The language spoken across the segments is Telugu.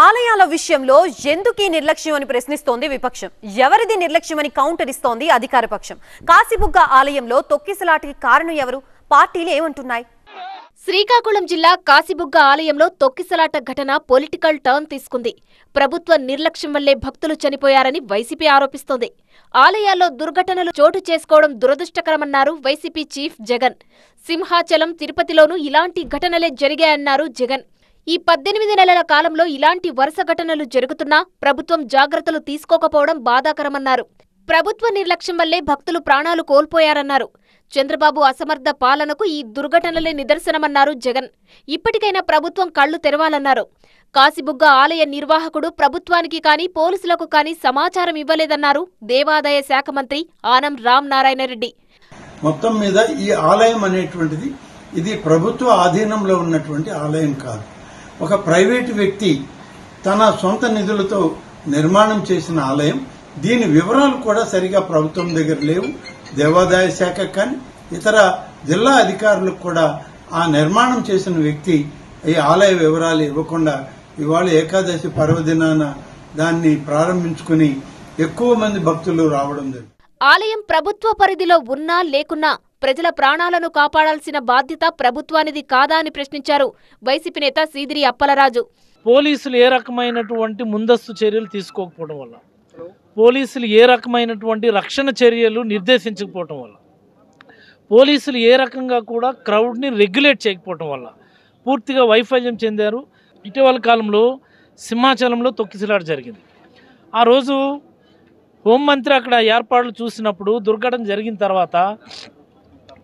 ఆలయాల విషయంలో ఎందుకు ఈ నిర్లక్ష్యం అని ప్రశ్నిస్తోంది విపక్షం. ఎవరిది నిర్లక్ష్యమని కౌంటర్ ఇస్తోంది అధికార పక్షం. కాశీబుగ్గ ఆలయంలో తొక్కిసలాటకి కారణం ఎవరు? పార్టీలు ఏమంటున్నాయి? శ్రీకాకుళం జిల్లా కాశీబుగ్గ ఆలయంలో తొక్కిసలాట ఘటన పొలిటికల్ టర్న్ తీసుకుంది. ప్రభుత్వ నిర్లక్ష్యం వల్లే భక్తులు చనిపోయారని వైసీపీ ఆరోపిస్తోంది. ఆలయాల్లో దుర్ఘటనలు చోటు చేసుకోవడం దురదృష్టకరమన్నారు వైసీపీ చీఫ్ జగన్. సింహాచలం, తిరుపతిలోనూ ఇలాంటి ఘటనలే జరిగాయన్నారు జగన్. ఈ 18 నెలల కాలంలో ఇలాంటి వరుస ఘటనలు జరుగుతున్నా ప్రభుత్వం జాగ్రత్తలు తీసుకోకపోవడం బాధాకరమన్నారు. ప్రభుత్వ నిర్లక్ష్యం వల్లే భక్తులు ప్రాణాలు కోల్పోయారన్నారు. చంద్రబాబు అసమర్థ పాలనకు ఈ దుర్ఘటనలే నిదర్శనమన్నారు జగన్. ఇప్పటికైనా ప్రభుత్వం కళ్లు తెరవాలన్నారు. కాశీబుగ్గ ఆలయ నిర్వాహకుడు ప్రభుత్వానికి కానీ పోలీసులకు కానీ సమాచారం ఇవ్వలేదన్నారు దేవాదాయ శాఖ మంత్రి ఆనం రామ్ నారాయణ రెడ్డి. మొత్తం మీద ఈ ఆలయం అనేటువంటిది ఇది ప్రభుత్వ ఆధీనంలో ఉన్నటువంటి ఆలయం కాదు. ఒక ప్రైవేటు వ్యక్తి తన సొంత నిధులతో నిర్మాణం చేసిన ఆలయం. దీని వివరాలు కూడా సరిగా ప్రభుత్వం దగ్గర లేవు. దేవాదాయ శాఖ కానీ ఇతర జిల్లా అధికారులకు కూడా ఆ నిర్మాణం చేసిన వ్యక్తి ఈ ఆలయ వివరాలు ఇవ్వకుండా ఇవాళ ఏకాదశి పర్వదినాన దాన్ని ప్రారంభించుకుని ఎక్కువ మంది భక్తులు రావడం జరిగింది. ఆలయం ప్రభుత్వ పరిధిలో ఉన్నా లేకున్నా ప్రజల ప్రాణాలను కాపాడాల్సిన బాధ్యత ప్రభుత్వానిది కాదా అని ప్రశ్నించారు వైసీపీ నేత సీదిరి అప్పలరాజు. పోలీసులు ఏ రకమైనటువంటి ముందస్తు చర్యలు తీసుకోకపోవడం వల్ల, పోలీసులు ఏ రకమైనటువంటి రక్షణ చర్యలు నిర్దేశించకపోవటం వల్ల, పోలీసులు ఏ రకంగా కూడా క్రౌడ్ని రెగ్యులేట్ చేయకపోవటం వల్ల పూర్తిగా వైఫల్యం చెందారు. ఇటీవల కాలంలో సింహాచలంలో తొక్కిసలాట జరిగింది. ఆ రోజు హోంమంత్రి అక్కడ ఏర్పాట్లు చూసినప్పుడు దుర్ఘటన జరిగిన తర్వాత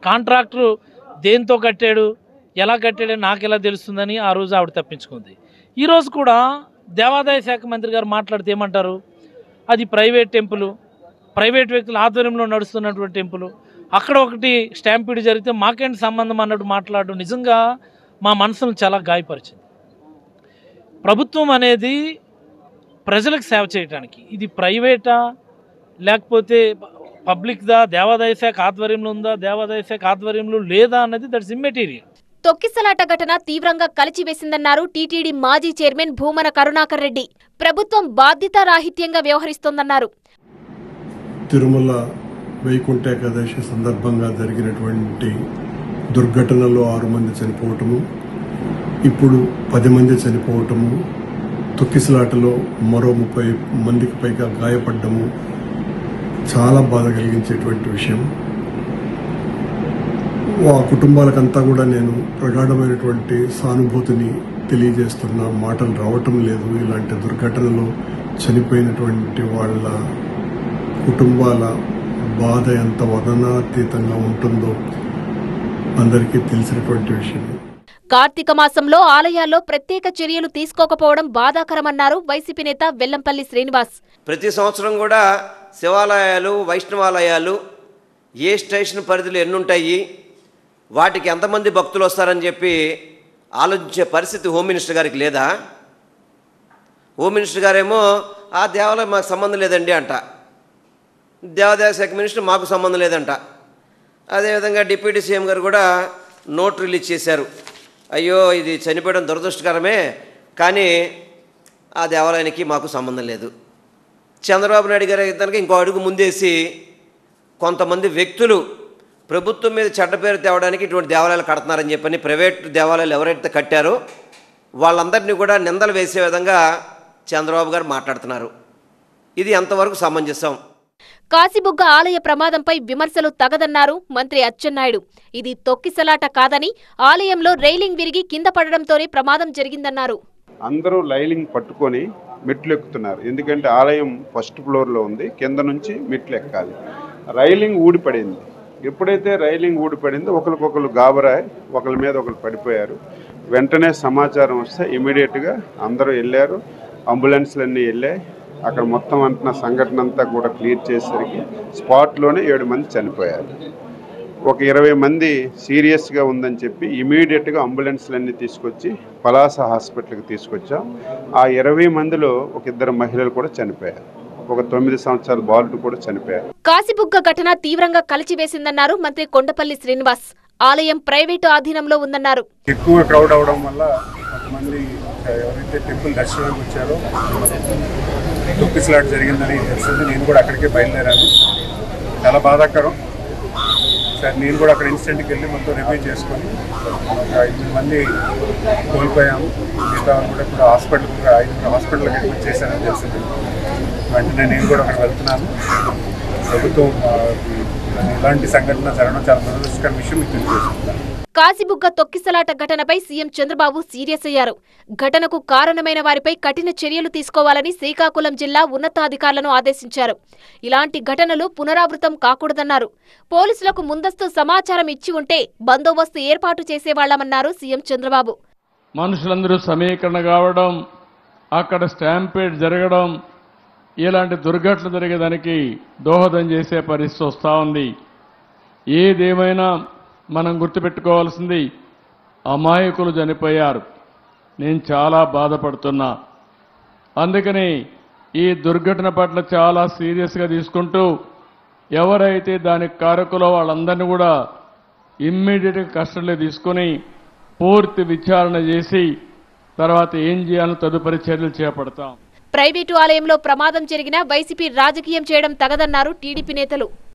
కాంట్రాక్టరు దేంతో కట్టాడు, ఎలా కట్టాడో నాకు ఎలా తెలుస్తుందని ఆ రోజు ఆవిడ తప్పించుకుంది. ఈరోజు కూడా దేవాదాయ శాఖ మంత్రి గారు మాట్లాడితే ఏమంటారు, అది ప్రైవేట్ టెంపుల్, ప్రైవేట్ వ్యక్తుల ఆధ్వర్యంలో నడుస్తున్నటువంటి టెంపుల్, అక్కడ ఒకటి స్టాంపీడ్ జరిగితే మాకేంటి సంబంధం అన్నట్టు మాట్లాడడం నిజంగా మా మనసును చాలా గాయపరిచింది. ప్రభుత్వం అనేది ప్రజలకు సేవ చేయడానికి, ఇది ప్రైవేటా లేకపోతే పబ్లిక్దా, దేవాదాయ శాఖ ఆధ్వర్యంలో ఉందా, దేవాదాయ శాఖ ఆధ్వర్యంలో లేదా అన్నది దట్స్ ఇమ్మెటీరియల్. తొక్కిసలాట ఘటన తీవ్రంగా కలిచివేసిందన్నారు టీటీడీ మాజీ చైర్మన్ భూమన కరుణాకర్ రెడ్డి. ప్రభుత్వం బాధ్యతారాహిత్యంగా వ్యవహరిస్తోందన్నారు. తిరుమల వైకుంఠ ఏకాదశి సందర్భంగా జరిగినటువంటి దుర్ఘటనలో 6 మంది చనిపోవటము, ఇప్పుడు 10 మంది చనిపోవటము, తొక్కిసలాటలో మరో 30 మందికి పైగా గాయపడ్డము చాలా బాధ కలిగించేటువంటి విషయం. ఆ కుటుంబాలకంతా కూడా నేను ప్రగాఢమైనటువంటి సానుభూతిని తెలియజేస్తున్న మాటలు రావటం లేదు. ఇలాంటి దుర్ఘటనలో చనిపోయినటువంటి వాళ్ళ కుటుంబాల బాధ ఎంత వదనాతీతంగా ఉంటుందో అందరికీ తెలిసినటువంటి విషయం. కార్తీక మాసంలో ఆలయాల్లో ప్రత్యేక చర్యలు తీసుకోకపోవడం బాధాకరమన్నారు వైసీపీ నేత వెల్లంపల్లి శ్రీనివాస్. ప్రతి సంవత్సరం కూడా శివాలయాలు, వైష్ణవాలయాలు ఏ స్టేషన్ పరిధిలో ఎన్నుంటాయి, వాటికి ఎంతమంది భక్తులు వస్తారని చెప్పి ఆలోచించే పరిస్థితి హోమ్ మినిస్టర్ గారికి లేదా? హోమ్ మినిస్టర్ గారేమో ఆ దేవాలయం మాకు సంబంధం లేదండి అంట, దేవాదాయ శాఖ మినిస్టర్ మాకు సంబంధం లేదంట. అదేవిధంగా డిప్యూటీ సీఎం గారు కూడా నోట్ రిలీజ్ చేశారు, అయ్యో ఇది చనిపోవడం దురదృష్టకరమే కానీ ఆ దేవాలయానికి మాకు సంబంధం లేదు. చంద్రబాబు నాయుడు గారు కనుక ఇంకో అడుగు ముందేసి కొంతమంది వ్యక్తులు ప్రభుత్వం మీద చెడ్డ పేరు తేవడానికి ఇటువంటి దేవాలయాలు కడుతున్నారని చెప్పని ప్రైవేట్ దేవాలయాలు ఎవరైతే కట్టారో వాళ్ళందరినీ కూడా నిందలు వేసే విధంగా చంద్రబాబు గారు మాట్లాడుతున్నారు. ఇది ఎంతవరకు సమంజసం? కాశీబుగ్గ ఆలయ ప్రమాదంపై విమర్శలు తగదన్నారు మంత్రి అచ్చెన్నాయుడు. ఇది తొక్కిసలాట కాదని, ఆలయంలో రైలింగ్ విరిగి కింద పడడంతోనే ప్రమాదం జరిగిందన్నారు. అందరూ రైలింగ్ పట్టుకొని మెట్లు ఎక్కుతున్నారు. ఎందుకంటే ఆలయం ఫస్ట్ ఫ్లోర్లో ఉంది, కింద నుంచి మెట్లు ఎక్కాలి. రైలింగ్ ఊడిపడింది. ఎప్పుడైతే రైలింగ్ ఊడిపడిందో ఒకరికొకరు గాబరాయి ఒకరి మీద ఒకరు పడిపోయారు. వెంటనే సమాచారం వస్తే ఇమీడియట్గా అందరూ వెళ్ళారు, అంబులెన్స్లన్నీ వెళ్ళాయి. అక్కడ మొత్తం అంటున్న సంఘటన అంతా కూడా క్లియర్ చేసేసరికి స్పాట్లోనే 7 మంది చనిపోయారు. ఒక 20 మంది సీరియస్గా ఉందని చెప్పి ఇమీడియట్గా అంబులెన్స్లన్నీ తీసుకొచ్చి పలాస హాస్పిటల్కి తీసుకొచ్చాం. ఆ 20 మందిలో ఒక 2 మహిళలు కూడా చనిపోయారు, ఒక 9 సంవత్సరాల బాలుడు కూడా చనిపోయారు. కాశీబుగ్గ ఘటన తీవ్రంగా కలిచివేసిందన్నారు మంత్రి కొండపల్లి శ్రీనివాస్. ఆలయం ప్రైవేటు ఆధీనంలో ఉందన్నారు. ఎక్కువ క్రౌడ్ అవడం వల్ల కొంతమంది ఎవరైతే టెంపుల్ దర్శనానికి వచ్చారో తొక్కిసలాట జరిగిందని తెలిసింది. నేను కూడా అక్కడికే బయలుదేరాను. చాలా బాధాకరం సార్. నేను కూడా అక్కడ ఇన్సిడెంట్కి వెళ్ళి మొత్తం రివ్యూ చేసుకొని ఒక 8 మంది కోల్పోయాము. మిగతా వాళ్ళు కూడా ఇప్పుడు హాస్పిటల్కి అడ్మిట్ చేశానని తెలిసింది. వెంటనే నేను కూడా అక్కడ వెళ్తున్నాను. ప్రభుత్వం ఇలాంటి సంఘటన జరగడం చాలా దురదృష్టకర విషయం మీకు తెలియజేస్తున్నాను. కాశీబుగ్గ తొక్కిసలాట ఘటనపై సీఎం చంద్రబాబు సీరియస్ అయ్యారు. ఘటనకు కారణమైన వారిపై కఠిన చర్యలు తీసుకోవాలని శ్రీకాకుళం జిల్లా ఉన్నతాధికారులను ఆదేశించారు. ఇలాంటి ఘటనలు పునరావృతం కాకూడదన్నారు. పోలీసులకు ముందస్తు సమాచారం ఇచ్చి ఉంటే బందోబస్తు ఏర్పాటు చేసేవాళ్లమన్నారు సీఎం చంద్రబాబు. మనుషులందరూ సమీకరణ కావడం, అక్కడ స్టాంపేడ్ జరగడం, ఇలాంటి దుర్ఘటనలు జరిగేదానికి దోహదం చేసే పరిస్థితి వస్తూ ఉంది. ఏదేమైనా మనం గుర్తుపెట్టుకోవాల్సింది, అమాయకులు చనిపోయారు. నేను చాలా బాధపడుతున్నా. అందుకని ఈ దుర్ఘటన పట్ల చాలా సీరియస్గా తీసుకుంటూ ఎవరైతే దానికి కారకులో వాళ్ళందరినీ కూడా ఇమ్మీడియట్గా కస్టడీలో తీసుకొని పూర్తి విచారణ చేసి తర్వాత ఏం చేయాలో తదుపరి చర్యలు చేపడతాం. ప్రైవేటు ఆలయంలో ప్రమాదం జరిగినా వైసీపీ రాజకీయం చేయడం తగదన్నారు టీడీపీ నేతలు.